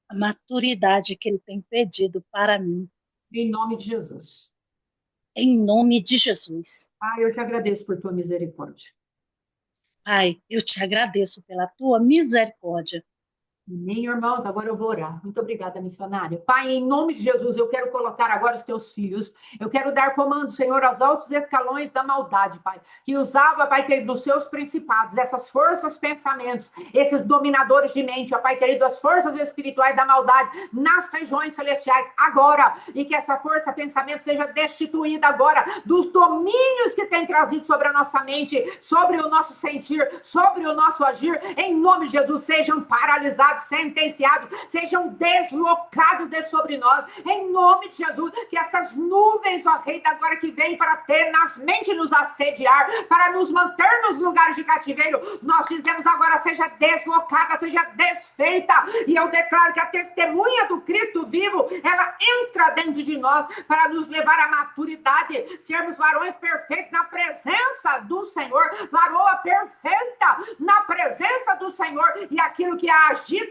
à maturidade que Ele tem pedido para mim, Em nome de Jesus. em nome de Jesus. Pai, eu te agradeço por tua misericórdia. Pai, eu te agradeço pela tua misericórdia. Amém, irmãos, agora eu vou orar. Muito obrigada, missionária. Pai, em nome de Jesus, eu quero colocar agora os teus filhos. Eu quero dar comando, Senhor, aos altos escalões da maldade, Pai, que usava, Pai querido, dos seus principados, essas forças, pensamentos, esses dominadores de mente, ó Pai querido, as forças espirituais da maldade nas regiões celestiais, agora. E que essa força, pensamento, seja destituída agora dos domínios que tem trazido sobre a nossa mente, sobre o nosso sentir, sobre o nosso agir. Em nome de Jesus, sejam paralisados, sentenciados, sejam deslocados de sobre nós, em nome de Jesus, que essas nuvens, ó Rei, agora que vem para tenazmente nos assediar, para nos manter nos lugares de cativeiro, nós dizemos agora, seja deslocada, seja desfeita, e eu declaro que a testemunha do Cristo vivo, ela entra dentro de nós, para nos levar à maturidade, sermos varões perfeitos na presença do Senhor, varoa perfeita na presença do Senhor, e aquilo que é agita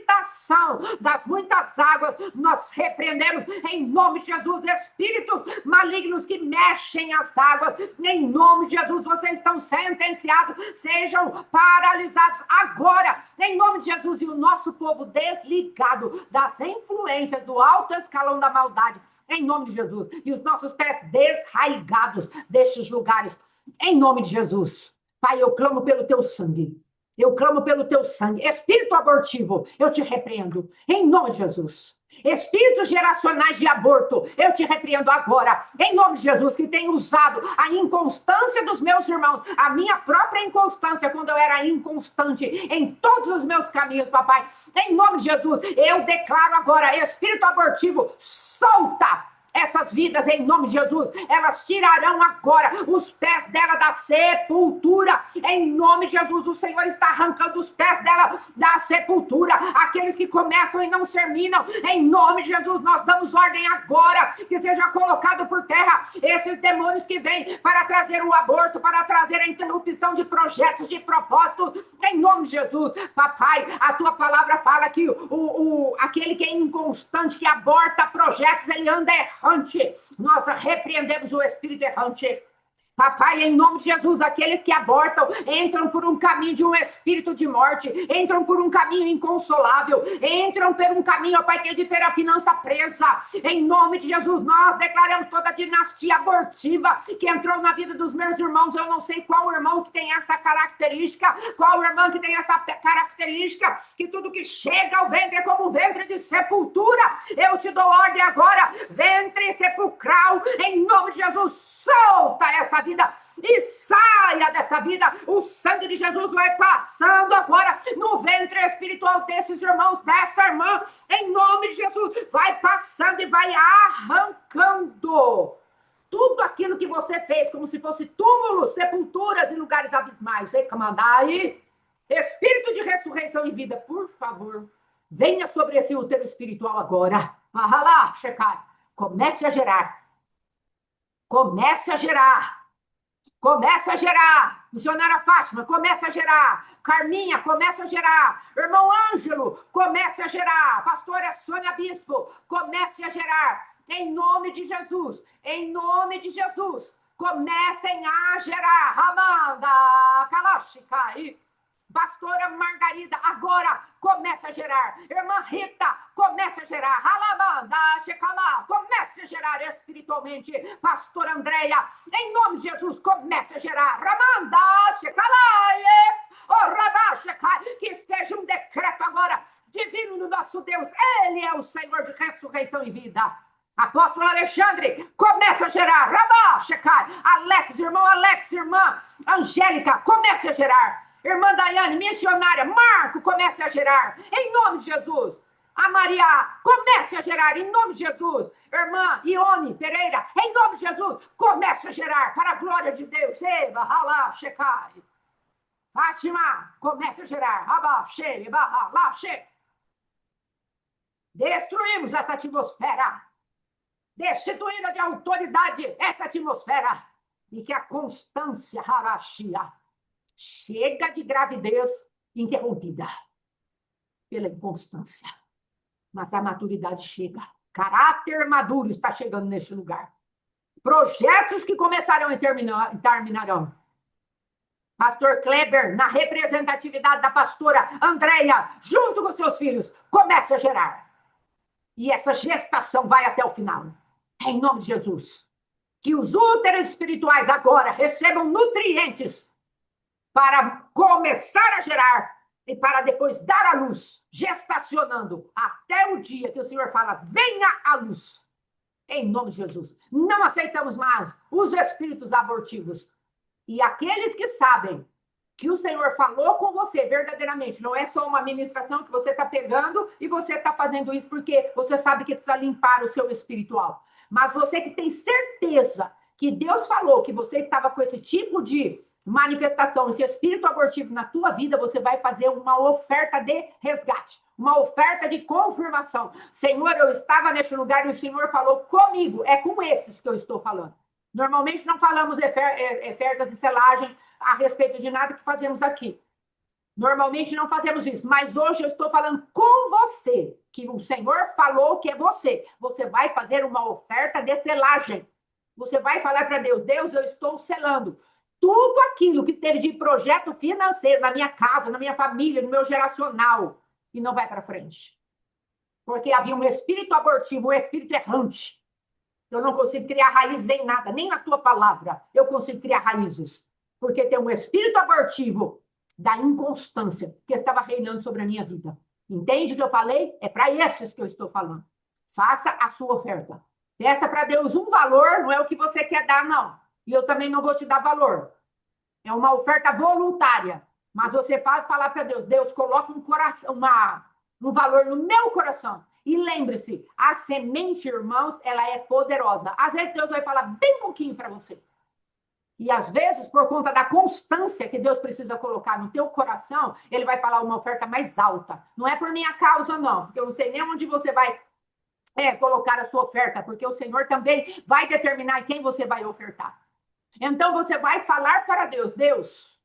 das muitas águas, nós repreendemos em nome de Jesus, espíritos malignos que mexem as águas, em nome de Jesus, vocês estão sentenciados, sejam paralisados agora, em nome de Jesus, e o nosso povo desligado das influências do alto escalão da maldade, em nome de Jesus, e os nossos pés desraigados destes lugares, em nome de Jesus. Pai, eu clamo pelo teu sangue. Eu clamo pelo teu sangue. Espírito abortivo, eu te repreendo. Em nome de Jesus. Espíritos geracionais de aborto, eu te repreendo agora. Em nome de Jesus, que tem usado a inconstância dos meus irmãos, a minha própria inconstância, quando eu era inconstante em todos os meus caminhos, papai. Em nome de Jesus, eu declaro agora, espírito abortivo, solta essas vidas em nome de Jesus, elas tirarão agora os pés dela da sepultura, em nome de Jesus, o Senhor está arrancando os pés dela da sepultura, aqueles que começam e não terminam, em nome de Jesus, nós damos ordem agora, que seja colocado por terra esses demônios que vêm para trazer o aborto, para trazer a interrupção de projetos, de propósitos, em nome de Jesus, papai, a tua palavra fala que aquele que é inconstante, que aborta projetos, ele anda errante. Nós repreendemos o espírito errante. Papai, em nome de Jesus, aqueles que abortam entram por um caminho de um espírito de morte, entram por um caminho inconsolável, entram por um caminho, ó Pai, que é de ter a finança presa. Em nome de Jesus, nós declaramos toda a dinastia abortiva que entrou na vida dos meus irmãos. Eu não sei qual irmão que tem essa característica, qual irmã que tem essa característica, que tudo que chega ao ventre é como um ventre de sepultura. Eu te dou ordem agora, ventre sepulcral, em nome de Jesus, solta essa vida e saia dessa vida. O sangue de Jesus vai passando agora no ventre espiritual desses irmãos, dessa irmã, em nome de Jesus, vai passando e vai arrancando tudo aquilo que você fez, como se fosse túmulos, sepulturas e lugares abismais. Você comandar aí, Espírito de ressurreição e vida, por favor, venha sobre esse útero espiritual agora. Ahalá, Shekai. Comece a gerar. Comece a gerar. Começa a gerar. Missionária Fátima, começa a gerar. Carminha, começa a gerar. Irmão Ângelo, comece a gerar. Pastora Sônia Bispo, comece a gerar. Em nome de Jesus. Em nome de Jesus. Comecem a gerar. Amanda, Kalashkai. Pastora Margarida, agora começa a gerar. Irmã Rita, começa a gerar. Alamanda, Shekala, comece a gerar espiritualmente. Pastora Andréia, em nome de Jesus, comece a gerar. Ramanda, Shekala, oh, Rabá, Shekai, que seja um decreto agora divino do nosso Deus. Ele é o Senhor de ressurreição e vida. Apóstolo Alexandre, começa a gerar. Rabá, Shekai, Alex, irmã Angélica, comece a gerar. Irmã Daiane, missionária, Marco, comece a gerar, em nome de Jesus. A Maria, comece a gerar, em nome de Jesus. Irmã Ione Pereira, em nome de Jesus, comece a gerar, para a glória de Deus. Eba, halá, Shekai. Fátima, comece a gerar. Rabá, She, Eba, halá, She. Destruímos essa atmosfera. Destituída de autoridade essa atmosfera. E que a constância, harashia, chega de gravidez interrompida pela inconstância. Mas a maturidade chega. Caráter maduro está chegando neste lugar. Projetos que começarão e terminarão. Pastor Kleber, na representatividade da pastora Andréia, junto com seus filhos, começa a gerar. E essa gestação vai até o final. Em nome de Jesus. Que os úteros espirituais agora recebam nutrientes para começar a gerar e para depois dar à luz, gestacionando até o dia que o Senhor fala, venha à luz. Em nome de Jesus. Não aceitamos mais os espíritos abortivos. E aqueles que sabem que o Senhor falou com você verdadeiramente, não é só uma ministração que você está pegando e você está fazendo isso porque você sabe que precisa limpar o seu espiritual. Mas você que tem certeza que Deus falou que você estava com esse tipo de manifestação, esse espírito abortivo na tua vida, você vai fazer uma oferta de resgate, uma oferta de confirmação. Senhor, eu estava neste lugar e o Senhor falou comigo. É com esses que eu estou falando. Normalmente não falamos ofertas de selagem a respeito de nada que fazemos aqui. Normalmente não fazemos isso, mas hoje eu estou falando com você, que o Senhor falou que é você. Você vai fazer uma oferta de selagem. Você vai falar para Deus, Deus, eu estou selando tudo aquilo que teve de projeto financeiro na minha casa, na minha família, no meu geracional, e não vai para frente. Porque havia um espírito abortivo, um espírito errante. Eu não consigo criar raízes em nada, nem na tua palavra eu consigo criar raízes. Porque tem um espírito abortivo da inconstância que estava reinando sobre a minha vida. Entende o que eu falei? É para esses que eu estou falando. Faça a sua oferta. Peça para Deus um valor, não é o que você quer dar, não. E eu também não vou te dar valor. É uma oferta voluntária. Mas você vai falar para Deus, Deus, coloca um valor no meu coração. E lembre-se, a semente, irmãos, ela é poderosa. Às vezes Deus vai falar bem pouquinho para você. E às vezes, por conta da constância que Deus precisa colocar no teu coração, ele vai falar uma oferta mais alta. Não é por minha causa, não. Porque eu não sei nem onde você vai colocar a sua oferta. Porque o Senhor também vai determinar quem você vai ofertar. Então, você vai falar para Deus, Deus,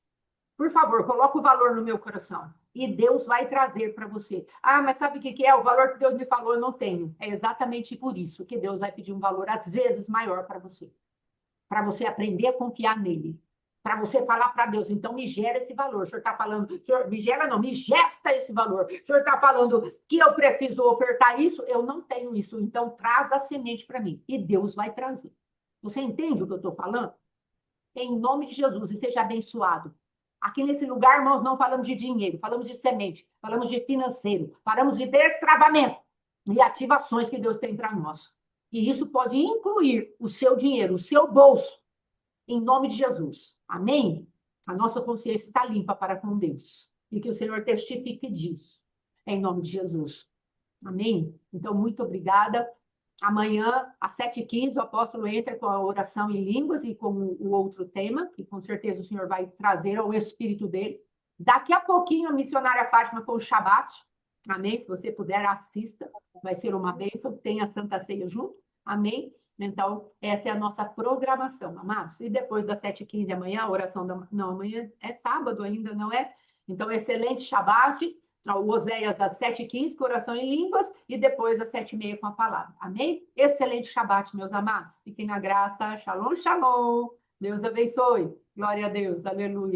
por favor, coloca o valor no meu coração. E Deus vai trazer para você. Ah, mas sabe o que é? O valor que Deus me falou, eu não tenho. É exatamente por isso que Deus vai pedir um valor, às vezes, maior para você. Para você aprender a confiar nele. Para você falar para Deus, então me gera esse valor. O senhor está falando, senhor, me gera não, me gesta esse valor. O senhor está falando que eu preciso ofertar isso, eu não tenho isso. Então, traz a semente para mim. E Deus vai trazer. Você entende o que eu estou falando? Em nome de Jesus, e seja abençoado. Aqui nesse lugar, irmãos, não falamos de dinheiro, falamos de semente, falamos de financeiro, falamos de destravamento e ativações que Deus tem para nós. E isso pode incluir o seu dinheiro, o seu bolso, em nome de Jesus. Amém? A nossa consciência está limpa para com Deus. E que o Senhor testifique disso, em nome de Jesus. Amém? Então, muito obrigada. Amanhã, às 7h15, o apóstolo entra com a oração em línguas e com o outro tema, que com certeza o Senhor vai trazer ao espírito dele. Daqui a pouquinho, a missionária Fátima com o Shabat. Amém? Se você puder, assista. Vai ser uma bênção. Tem a Santa Ceia junto. Amém? Então, essa é a nossa programação, amados. E depois das 7h15 amanhã, a oração da... Não, amanhã é sábado ainda, não é? Então, excelente Shabat. O Oséias às 7h15, com oração em línguas. E depois às 7h30 com a palavra. Amém? Excelente Shabat, meus amados. Fiquem na graça. Shalom, shalom. Deus abençoe. Glória a Deus. Aleluia.